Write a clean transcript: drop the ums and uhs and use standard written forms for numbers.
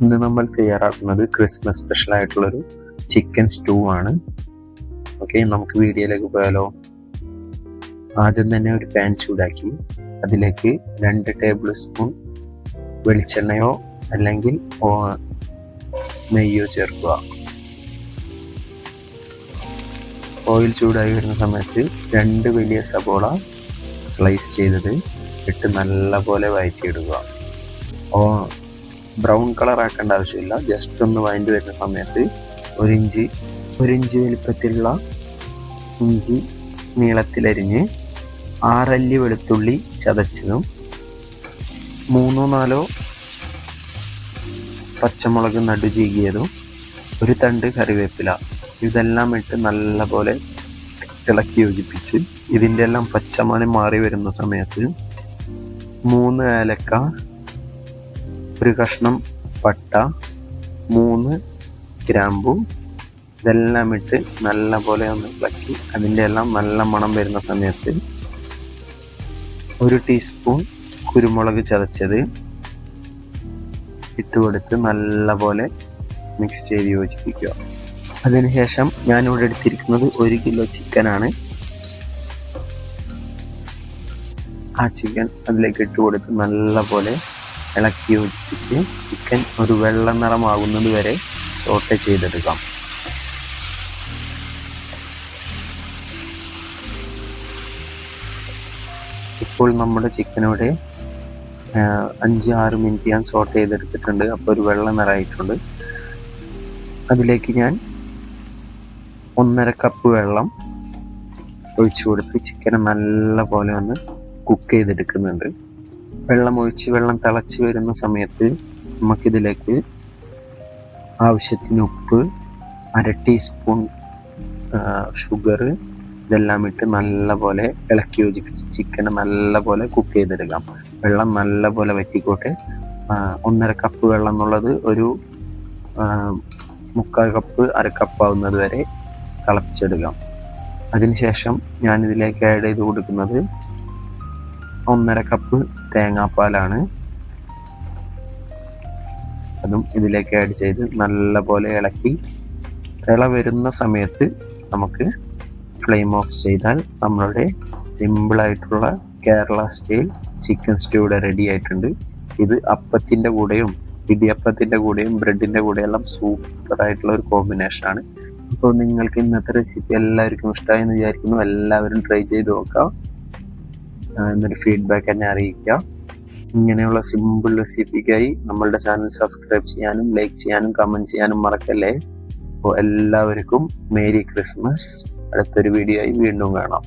ഇന്ന് നമ്മൾ തയ്യാറാക്കുന്നത് ക്രിസ്മസ് സ്പെഷ്യൽ ആയിട്ടുള്ളൊരു ചിക്കൻ സ്റ്റൂ ആണ്. ഓക്കെ, നമുക്ക് വീഡിയോയിലേക്ക് പോയാലോ. ആദ്യം തന്നെ ഒരു പാൻ ചൂടാക്കി അതിലേക്ക് 2 ടേബിൾ സ്പൂൺ വെളിച്ചെണ്ണയോ അല്ലെങ്കിൽ നെയ്യോ ചേർക്കുക. ഓയിൽ ചൂടായി വരുന്ന സമയത്ത് 2 വലിയ സബോള സ്ലൈസ് ചെയ്തത് ഇട്ട് നല്ലപോലെ വഴറ്റിയിടുക. ബ്രൗൺ കളർ ആക്കേണ്ട ആവശ്യമില്ല, ജസ്റ്റ് ഒന്ന് വഴണ്ടി വരുന്ന സമയത്ത് 1 ഇഞ്ച് വലിപ്പത്തിലുള്ള ഇഞ്ചി നീളത്തിലരിഞ്ഞ് 6 അല്ലി വെളുത്തുള്ളി ചതച്ചതും 3-4 പച്ചമുളക് നടു ചീകിയതും 1 തണ്ട് കറിവേപ്പില ഇതെല്ലാം ഇട്ട് നല്ലപോലെ ഇളക്കി യോജിപ്പിച്ച് ഇതിൻ്റെ എല്ലാം പച്ചമണം മാറി വരുന്ന സമയത്ത് 3 ഏലക്ക, 1 കഷ്ണം പട്ട, 3 ഗ്രാമ്പു ഇതെല്ലാം ഇട്ട് നല്ലപോലെ ഒന്ന് ഇളക്കി അതിൻ്റെ എല്ലാം നല്ല മണം വരുന്ന സമയത്ത് 1 ടീസ്പൂൺ കുരുമുളക് ചതച്ചത് ഇട്ടുകൊടുത്ത് നല്ലപോലെ മിക്സ് ചെയ്ത് യോജിപ്പിക്കുക. അതിനുശേഷം ഞാനിവിടെ എടുത്തിരിക്കുന്നത് 1 കിലോ ചിക്കനാണ്. ആ ചിക്കൻ അതിലേക്ക് ഇട്ടുകൊടുത്ത് നല്ലപോലെ ഇളക്കി യോജിപ്പിച്ച് ചിക്കൻ ഒരു വെള്ള നിറമാകുന്നത് വരെ സോട്ടേ ചെയ്തെടുക്കാം. ഇപ്പോൾ നമ്മുടെ ചിക്കനോടെ 5-6 മിനിറ്റ് ഞാൻ സോട്ട് ചെയ്തെടുത്തിട്ടുണ്ട്. അപ്പോൾ ഒരു വെള്ള നിറമായിട്ടുണ്ട്. അതിലേക്ക് ഞാൻ 1.5 കപ്പ് വെള്ളം ഒഴിച്ചു കൊടുത്ത് ചിക്കനെ നല്ലപോലെ ഒന്ന് കുക്ക് ചെയ്തെടുക്കുന്നുണ്ട്. വെള്ളം തിളച്ച് വരുന്ന സമയത്ത് നമുക്കിതിലേക്ക് ആവശ്യത്തിന് ഉപ്പ്, 1/2 ടീസ്പൂൺ ഷുഗർ ഇതെല്ലാം ഇട്ട് നല്ലപോലെ ഇളക്കി യോജിപ്പിച്ച് ചിക്കനെ നല്ലപോലെ കുക്ക് ചെയ്തെടുക്കാം. വെള്ളം നല്ലപോലെ വറ്റിക്കോട്ടെ. 1.5 കപ്പ് വെള്ളം എന്നുള്ളത് ഒരു 3/4 കപ്പ് 1/2 കപ്പ് ആവുന്നത് വരെ തിളപ്പിച്ചെടുക്കാം. അതിനുശേഷം ഞാനിതിലേക്ക് ആഡ് ചെയ്ത് കൊടുക്കുന്നത് 1.5 കപ്പ് തേങ്ങാപ്പാലാണ്. അതും ഇതിലേക്ക് ആഡ് ചെയ്ത് നല്ലപോലെ ഇളക്കി തിള വരുന്ന സമയത്ത് നമുക്ക് ഫ്ലെയിം ഓഫ് ചെയ്താൽ നമ്മളുടെ സിമ്പിളായിട്ടുള്ള കേരള സ്റ്റൈൽ ചിക്കൻ സ്റ്റൂ ഇവിടെ റെഡി ആയിട്ടുണ്ട്. ഇത് അപ്പത്തിൻ്റെ കൂടെയും ഇടിയപ്പത്തിൻ്റെ കൂടെയും ബ്രെഡിൻ്റെ കൂടെയെല്ലാം സൂപ്പറായിട്ടുള്ള ഒരു കോമ്പിനേഷനാണ്. അപ്പോൾ നിങ്ങൾക്ക് ഇന്നത്തെ റെസിപ്പി എല്ലാവർക്കും ഇഷ്ടമായെന്ന് വിചാരിക്കുന്നു. എല്ലാവരും ട്രൈ ചെയ്ത് നോക്കാം, എന്നൊരു ഫീഡ്ബാക്ക് എന്നെ അറിയിക്കുക. ഇങ്ങനെയുള്ള സിമ്പിൾ റെസിപ്പിക്കായി നമ്മളുടെ ചാനൽ സബ്സ്ക്രൈബ് ചെയ്യാനും ലൈക്ക് ചെയ്യാനും കമൻറ്റ് ചെയ്യാനും മറക്കല്ലേ. അപ്പോൾ എല്ലാവർക്കും മേരി ക്രിസ്മസ്. അടുത്തൊരു വീഡിയോ ആയി വീണ്ടും കാണാം.